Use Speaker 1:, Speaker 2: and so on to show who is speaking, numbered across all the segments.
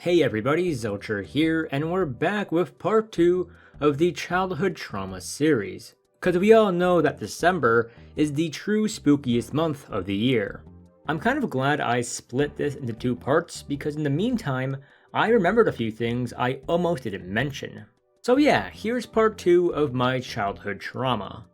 Speaker 1: Hey everybody, Zelcher here, and we're back with part 2 of the childhood trauma series. Cause we all know that December is the true spookiest month of the year. I'm kind of glad I split this into 2 parts because in the meantime, I remembered a few things I almost didn't mention. So yeah, here's part 2 of my childhood trauma.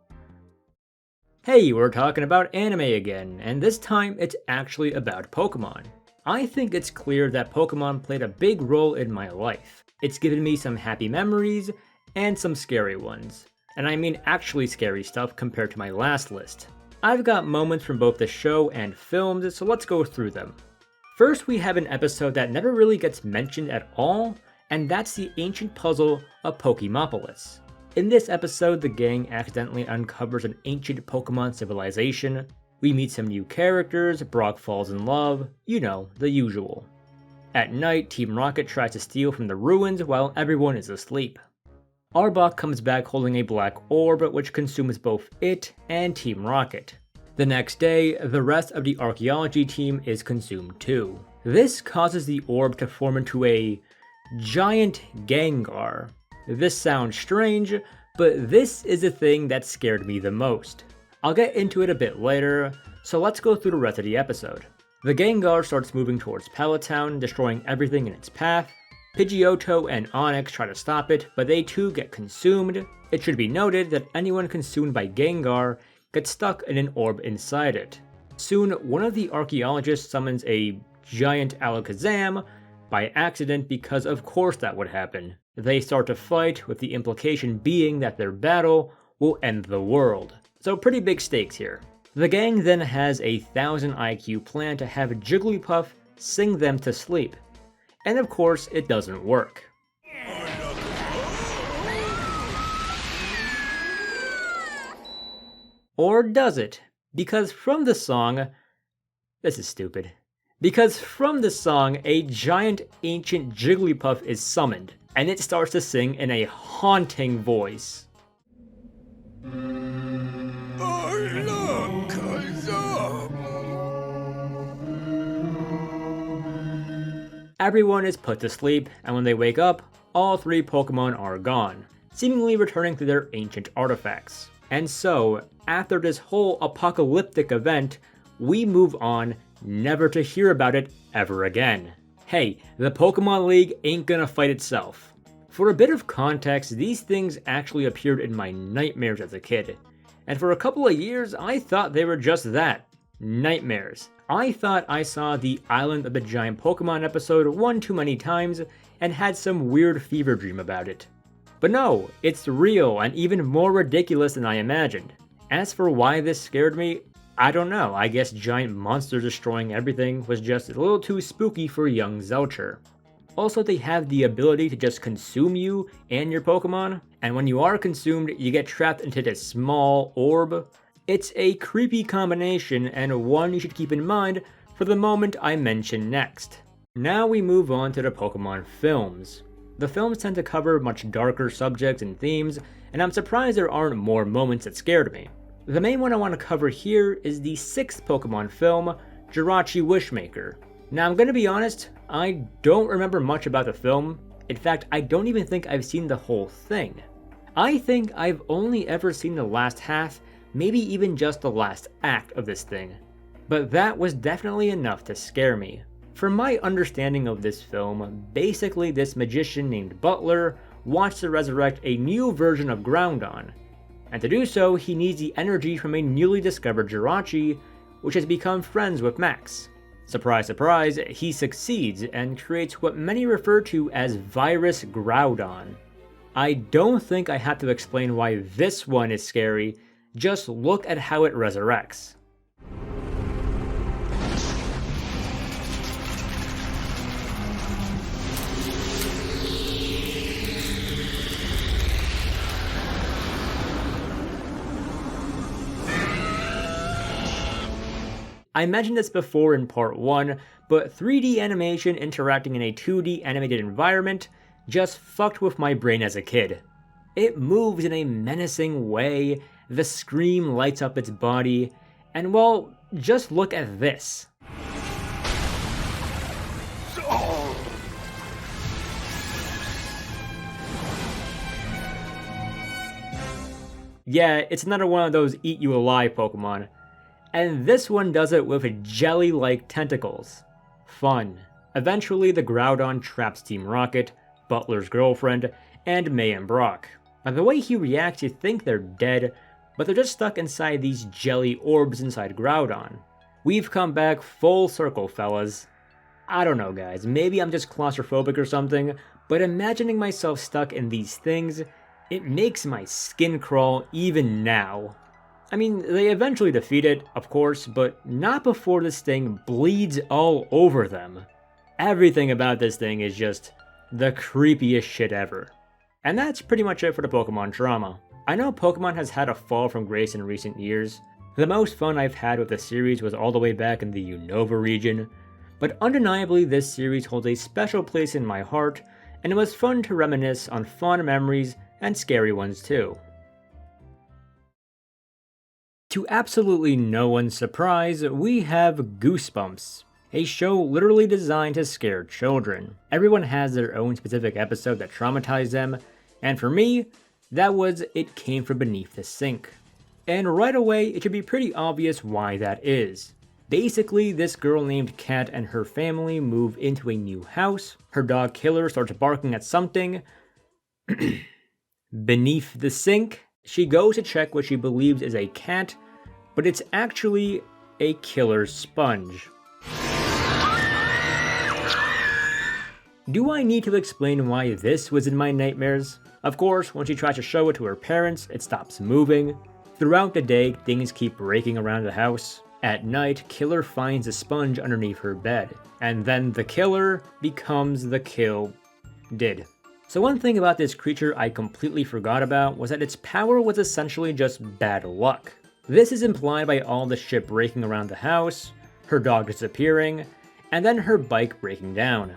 Speaker 1: Hey, we're talking about anime again, and this time it's actually about Pokemon. I think it's clear that Pokemon played a big role in my life. It's given me some happy memories, and some scary ones. And I mean actually scary stuff compared to my last list. I've got moments from both the show and films, so let's go through them. First, we have an episode that never really gets mentioned at all, and that's the ancient puzzle of Pokemopolis. In this episode, the gang accidentally uncovers an ancient Pokemon civilization. We meet some new characters, Brock falls in love, you know, the usual. At night, Team Rocket tries to steal from the ruins while everyone is asleep. Arbok comes back holding a black orb which consumes both it and Team Rocket. The next day, the rest of the archaeology team is consumed too. This causes the orb to form into a giant Gengar. This sounds strange, but this is the thing that scared me the most. I'll get into it a bit later, so let's go through the rest of the episode. The Gengar starts moving towards Pallet Town, destroying everything in its path. Pidgeotto and Onix try to stop it, but they too get consumed. It should be noted that anyone consumed by Gengar gets stuck in an orb inside it. Soon, one of the archaeologists summons a giant Alakazam by accident because of course that would happen. They start to fight, with the implication being that their battle will end the world. So pretty big stakes here. The gang then has a 1000 IQ plan to have Jigglypuff sing them to sleep. And of course, it doesn't work. Or does it? Because from the song... This is stupid. Because from the song, a giant ancient Jigglypuff is summoned, and it starts to sing in a haunting voice. Everyone is put to sleep, and when they wake up, all 3 Pokemon are gone, seemingly returning to their ancient artifacts. And so, after this whole apocalyptic event, we move on, never to hear about it ever again. Hey, the Pokemon League ain't gonna fight itself. For a bit of context, these things actually appeared in my nightmares as a kid. And for a couple of years, I thought they were just that. Nightmares. I thought I saw the Island of the Giant Pokemon episode one too many times and had some weird fever dream about it. But no, it's real and even more ridiculous than I imagined. As for why this scared me, I don't know. I guess giant monsters destroying everything was just a little too spooky for young Zelcher. Also, they have the ability to just consume you and your Pokemon, and when you are consumed, you get trapped into this small orb. It's a creepy combination and one you should keep in mind for the moment I mention next. Now we move on to the Pokemon films. The films tend to cover much darker subjects and themes, and I'm surprised there aren't more moments that scared me. The main one I want to cover here is the 6th Pokemon film, Jirachi Wishmaker. Now I'm gonna be honest, I don't remember much about the film. In fact, I don't even think I've seen the whole thing. I think I've only ever seen the last half, maybe even just the last act of this thing. But that was definitely enough to scare me. From my understanding of this film, basically this magician named Butler wants to resurrect a new version of Groudon. And to do so, he needs the energy from a newly discovered Jirachi, which has become friends with Max. Surprise, surprise, he succeeds and creates what many refer to as Virus Groudon. I don't think I have to explain why this one is scary, just look at how it resurrects. I mentioned this before in part 1, but 3D animation interacting in a 2D animated environment just fucked with my brain as a kid. It moves in a menacing way, the scream lights up its body, and well, just look at this. Yeah, it's another one of those eat you alive Pokemon. And this one does it with jelly-like tentacles. Fun. Eventually, the Groudon traps Team Rocket, Butler's girlfriend, and May and Brock. By the way he reacts, you think they're dead, but they're just stuck inside these jelly orbs inside Groudon. We've come back full circle, fellas. I don't know, guys, maybe I'm just claustrophobic or something, but imagining myself stuck in these things, it makes my skin crawl even now. I mean, they eventually defeat it, of course, but not before this thing bleeds all over them. Everything about this thing is just the creepiest shit ever. And that's pretty much it for the Pokemon drama. I know Pokemon has had a fall from grace in recent years. The most fun I've had with the series was all the way back in the Unova region, but undeniably this series holds a special place in my heart, and it was fun to reminisce on fond memories and scary ones too. To absolutely no one's surprise, we have Goosebumps, a show literally designed to scare children. Everyone has their own specific episode that traumatized them, and for me, that was It Came From Beneath the Sink. And right away, it should be pretty obvious why that is. Basically, this girl named Kat and her family move into a new house, her dog Killer starts barking at something beneath the sink. She goes to check what she believes is a cat, but it's actually a killer sponge. Do I need to explain why this was in my nightmares? Of course, when she tries to show it to her parents, it stops moving. Throughout the day, things keep breaking around the house. At night, Killer finds a sponge underneath her bed, and then the killer becomes the kill did. So one thing about this creature I completely forgot about was that its power was essentially just bad luck. This is implied by all the shit breaking around the house, her dog disappearing, and then her bike breaking down.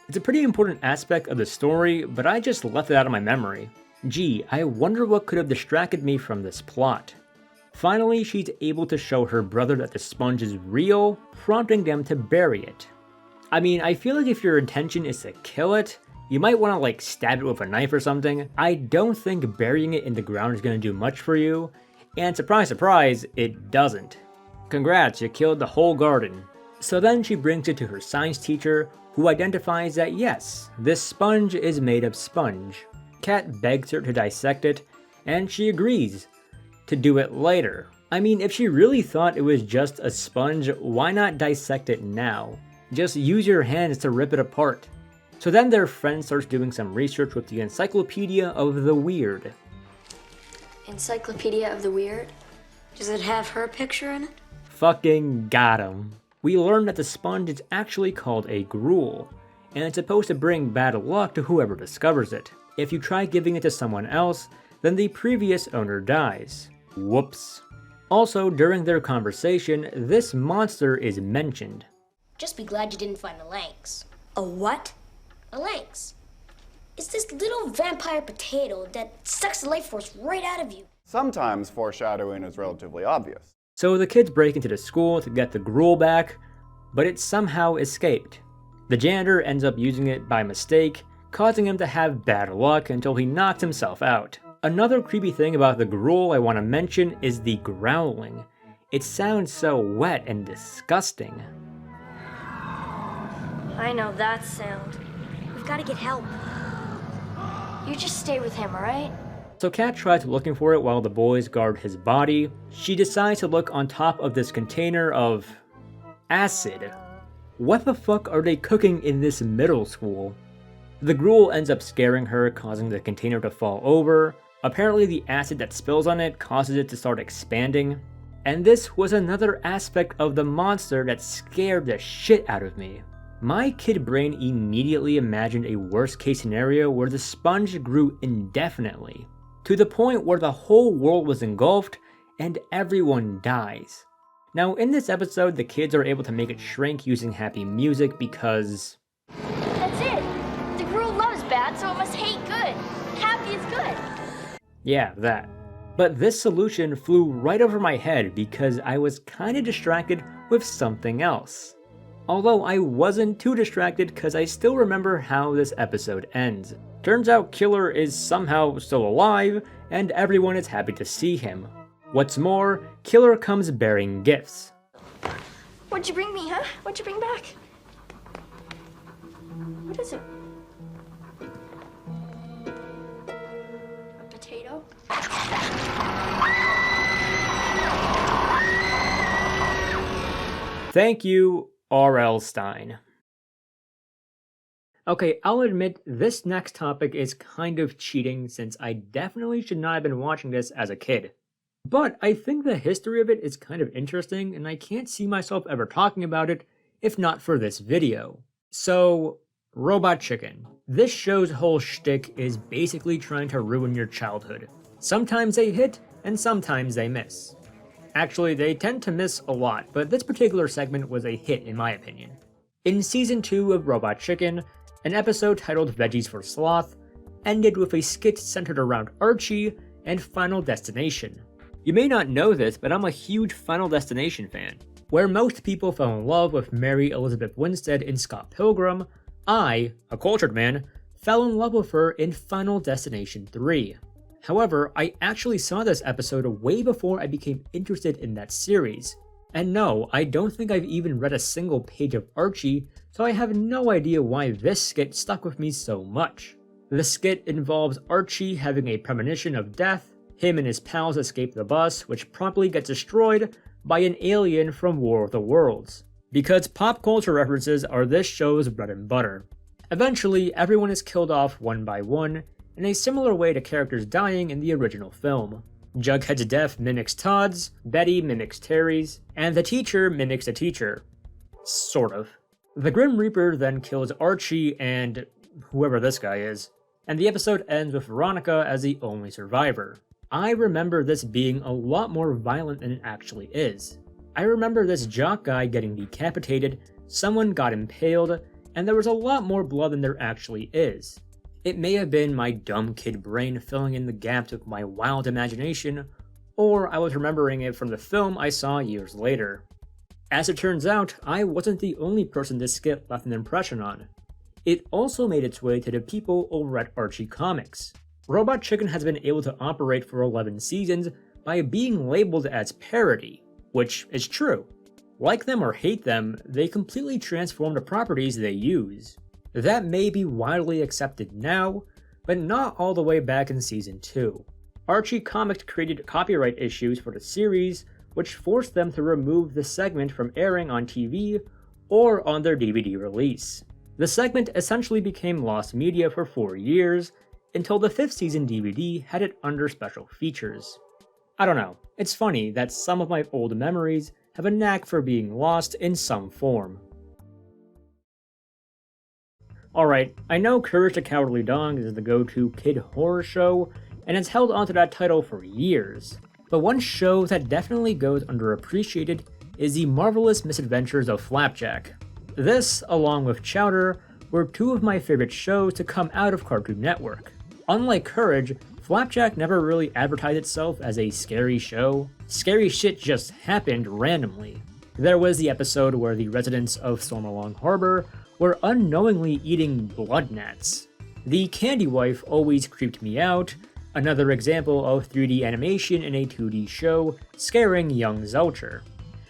Speaker 1: It's a pretty important aspect of the story, but I just left it out of my memory. Gee, I wonder what could have distracted me from this plot. Finally, she's able to show her brother that the sponge is real, prompting them to bury it. I mean, I feel like if your intention is to kill it, you might want to like stab it with a knife or something. I don't think burying it in the ground is going to do much for you, and surprise surprise, it doesn't. Congrats, you killed the whole garden. So then she brings it to her science teacher, who identifies that yes, this sponge is made of sponge. Kat begs her to dissect it, and she agrees to do it later. I mean, if she really thought it was just a sponge, why not dissect it now? Just use your hands to rip it apart. So then their friend starts doing some research with the Encyclopedia of the Weird.
Speaker 2: Encyclopedia of the Weird? Does it have her picture in it?
Speaker 1: Fucking got him. We learn that the sponge is actually called a gruel, and it's supposed to bring bad luck to whoever discovers it. If you try giving it to someone else, then the previous owner dies. Whoops. Also, during their conversation, this monster is mentioned.
Speaker 3: Just be glad you didn't find a lynx.
Speaker 2: A what?
Speaker 3: A lynx. It's this little vampire potato that sucks the life force right out of you.
Speaker 4: Sometimes foreshadowing is relatively obvious.
Speaker 1: So the kids break into the school to get the gruel back, but it somehow escaped. The janitor ends up using it by mistake, causing him to have bad luck until he knocks himself out. Another creepy thing about the gruel I want to mention is the growling. It sounds so wet and disgusting.
Speaker 2: I know that sound. We've got to get help.
Speaker 3: You just stay with him, alright?
Speaker 1: So Kat tries looking for it while the boys guard his body. She decides to look on top of this container of acid. What the fuck are they cooking in this middle school? The gruel ends up scaring her, causing the container to fall over. Apparently the acid that spills on it causes it to start expanding. And this was another aspect of the monster that scared the shit out of me. My kid brain immediately imagined a worst case scenario where the sponge grew indefinitely, to the point where the whole world was engulfed and everyone dies. Now in this episode, the kids are able to make it shrink using happy music because...
Speaker 3: That's it! The gruel loves bad, so it must hate good. Happy is good.
Speaker 1: Yeah, that. But this solution flew right over my head because I was kinda distracted with something else. Although I wasn't too distracted because I still remember how this episode ends. Turns out Killer is somehow still alive, and everyone is happy to see him. What's more, Killer comes bearing gifts.
Speaker 3: What'd you bring me, huh? What'd you bring back? What is it? A potato?
Speaker 1: Thank you, R.L. Stein. Okay, I'll admit this next topic is kind of cheating since I definitely should not have been watching this as a kid. But I think the history of it is kind of interesting and I can't see myself ever talking about it if not for this video. So, Robot Chicken. This show's whole shtick is basically trying to ruin your childhood. Sometimes they hit and sometimes they miss. Actually, they tend to miss a lot, but this particular segment was a hit in my opinion. In Season 2 of Robot Chicken, an episode titled Veggies for Sloth ended with a skit centered around Archie and Final Destination. You may not know this, but I'm a huge Final Destination fan. Where most people fell in love with Mary Elizabeth Winstead in Scott Pilgrim, I, a cultured man, fell in love with her in Final Destination 3. However, I actually saw this episode way before I became interested in that series. And no, I don't think I've even read a single page of Archie, so I have no idea why this skit stuck with me so much. The skit involves Archie having a premonition of death, him and his pals escape the bus, which promptly gets destroyed by an alien from War of the Worlds. Because pop culture references are this show's bread and butter. Eventually, everyone is killed off one by one, in a similar way to characters dying in the original film. Jughead's death mimics Todd's, Betty mimics Terry's, and the teacher mimics a teacher. Sort of. The Grim Reaper then kills Archie and whoever this guy is, and the episode ends with Veronica as the only survivor. I remember this being a lot more violent than it actually is. I remember this jock guy getting decapitated, someone got impaled, and there was a lot more blood than there actually is. It may have been my dumb kid brain filling in the gaps with my wild imagination, or I was remembering it from the film I saw years later. As it turns out, I wasn't the only person this skit left an impression on. It also made its way to the people over at Archie Comics. Robot Chicken has been able to operate for 11 seasons by being labeled as parody, which is true. Like them or hate them, they completely transform the properties they use. That may be widely accepted now, but not all the way back in Season 2. Archie Comics created copyright issues for the series, which forced them to remove the segment from airing on TV or on their DVD release. The segment essentially became lost media for 4 years, until the 5th season DVD had it under special features. I don't know, it's funny that some of my old memories have a knack for being lost in some form. Alright, I know Courage the Cowardly Dog is the go-to kid horror show, and it's held onto that title for years. But one show that definitely goes underappreciated is The Marvelous Misadventures of Flapjack. This, along with Chowder, were two of my favorite shows to come out of Cartoon Network. Unlike Courage, Flapjack never really advertised itself as a scary show. Scary shit just happened randomly. There was the episode where the residents of Stormalong Harbor were unknowingly eating blood gnats. The Candy Wife always creeped me out, another example of 3D animation in a 2D show scaring young Zelcher.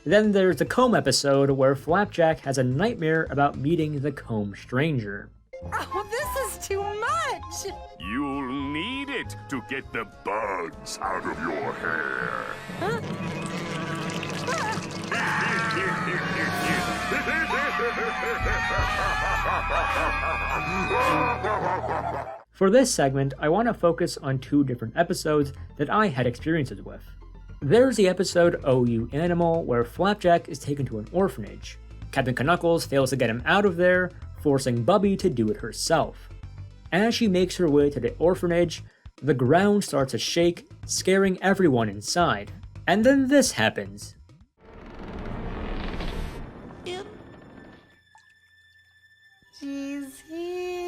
Speaker 1: Then there's the Comb episode where Flapjack has a nightmare about meeting the Comb Stranger.
Speaker 5: Oh, this is too much!
Speaker 6: You'll need it to get the bugs out of your hair.
Speaker 1: For this segment, I want to focus on 2 different episodes that I had experiences with. There's the episode Oh You Animal, where Flapjack is taken to an orphanage. Captain Knuckles fails to get him out of there, forcing Bubby to do it herself. As she makes her way to the orphanage, the ground starts to shake, scaring everyone inside. And then this happens.
Speaker 5: She's here.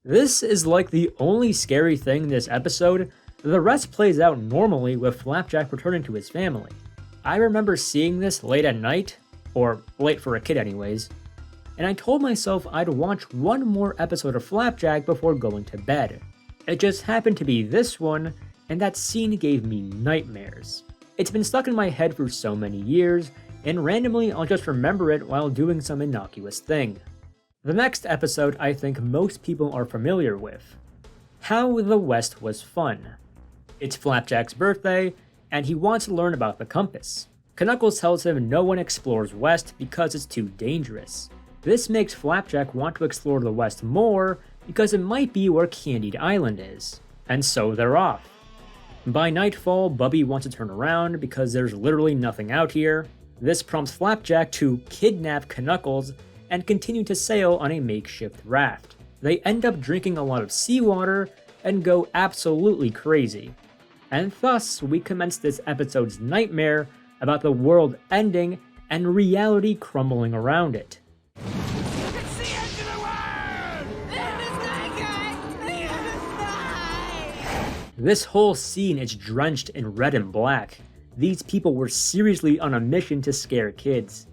Speaker 1: This is like the only scary thing in this episode. The rest plays out normally with Flapjack returning to his family. I remember seeing this late at night, or late for a kid anyways, and I told myself I'd watch one more episode of Flapjack before going to bed. It just happened to be this one, and that scene gave me nightmares. It's been stuck in my head for so many years, and randomly I'll just remember it while doing some innocuous thing. The next episode I think most people are familiar with. How the West Was Fun. It's Flapjack's birthday, and he wants to learn about the compass. Knuckles tells him no one explores West because it's too dangerous. This makes Flapjack want to explore the West more because it might be where Candied Island is. And so they're off. By nightfall, Bubby wants to turn around because there's literally nothing out here. This prompts Flapjack to kidnap Knuckles and continue to sail on a makeshift raft. They end up drinking a lot of seawater and go absolutely crazy. And thus, we commence this episode's nightmare about the world ending and reality crumbling around it.
Speaker 5: It's the end of the world!
Speaker 1: This whole scene is drenched in red and black. These people were seriously on a mission to scare kids.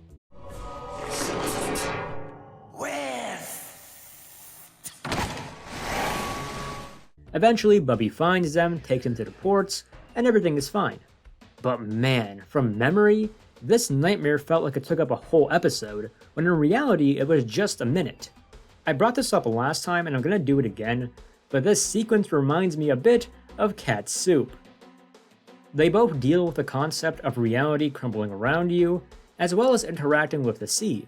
Speaker 1: Eventually, Bubby finds them, takes them to the ports, and everything is fine. But man, from memory, this nightmare felt like it took up a whole episode, when in reality it was just a minute. I brought this up last time and I'm gonna do it again, but this sequence reminds me a bit of Cat Soup. They both deal with the concept of reality crumbling around you, as well as interacting with the sea.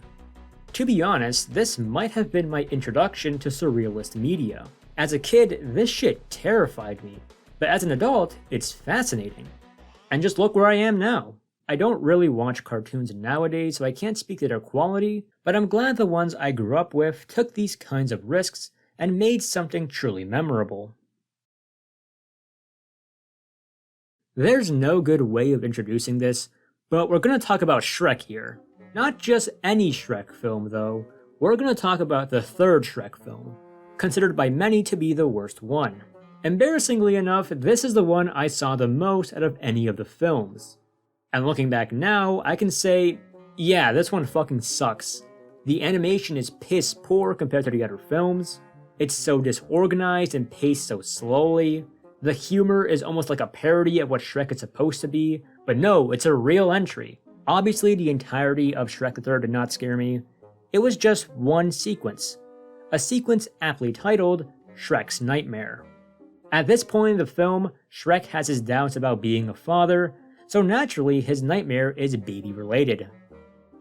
Speaker 1: To be honest, this might have been my introduction to surrealist media. As a kid, this shit terrified me, but as an adult, it's fascinating. And just look where I am now. I don't really watch cartoons nowadays, so I can't speak to their quality, but I'm glad the ones I grew up with took these kinds of risks and made something truly memorable. There's no good way of introducing this, but we're gonna talk about Shrek here. Not just any Shrek film though, we're gonna talk about the third Shrek film, considered by many to be the worst one. Embarrassingly enough, this is the one I saw the most out of any of the films. And looking back now, I can say, yeah, this one fucking sucks. The animation is piss poor compared to the other films. It's so disorganized and paced so slowly. The humor is almost like a parody of what Shrek is supposed to be, but no, it's a real entry. Obviously, the entirety of Shrek the Third did not scare me. It was just one sequence. A sequence aptly titled Shrek's Nightmare. At this point in the film, Shrek has his doubts about being a father, so naturally his nightmare is baby related.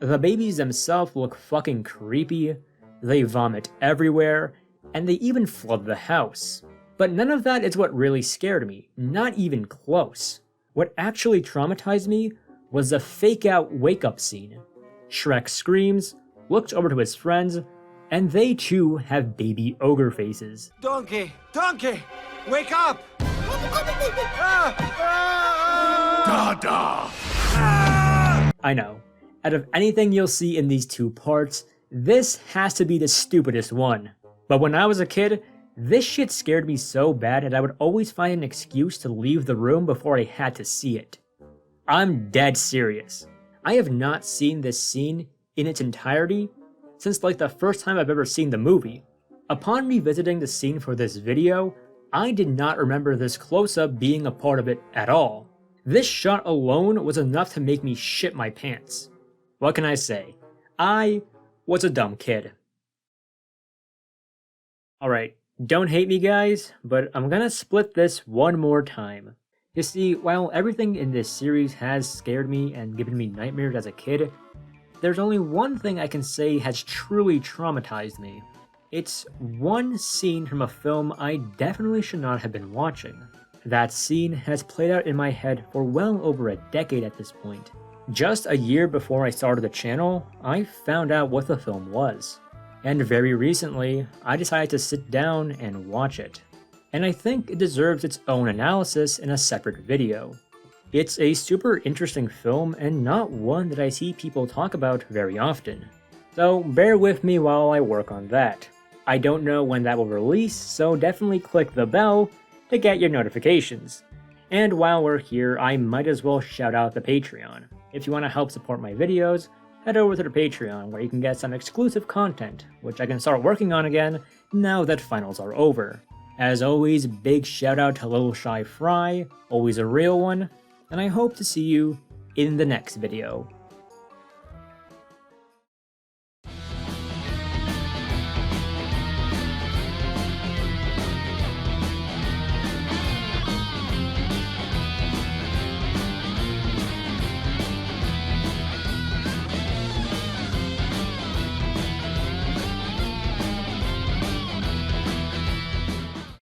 Speaker 1: The babies themselves look fucking creepy, they vomit everywhere, and they even flood the house. But none of that is what really scared me, not even close. What actually traumatized me was the fake out wake up scene. Shrek screams, looks over to his friends, and they too have baby ogre faces.
Speaker 7: Donkey! Donkey! Wake up!
Speaker 6: Dada!
Speaker 1: I know, out of anything you'll see in these two parts, this has to be the stupidest one. But when I was a kid, this shit scared me so bad that I would always find an excuse to leave the room before I had to see it. I'm dead serious. I have not seen this scene in its entirety since like the first time I've ever seen the movie. Upon revisiting the scene for this video, I did not remember this close-up being a part of it at all. This shot alone was enough to make me shit my pants. What can I say? I was a dumb kid. Alright, don't hate me guys, but I'm gonna split this one more time. You see, while everything in this series has scared me and given me nightmares as a kid, there's only one thing I can say has truly traumatized me. It's one scene from a film I definitely should not have been watching. That scene has played out in my head for well over a decade at this point. Just a year before I started the channel, I found out what the film was. And very recently, I decided to sit down and watch it. And I think it deserves its own analysis in a separate video. It's a super interesting film and not one that I see people talk about very often. So bear with me while I work on that. I don't know when that will release, so definitely click the bell to get your notifications. And while we're here, I might as well shout out the Patreon. If you want to help support my videos, head over to the Patreon where you can get some exclusive content, which I can start working on again now that finals are over. As always, big shout out to Little Shy Fry, always a real one, and I hope to see you in the next video.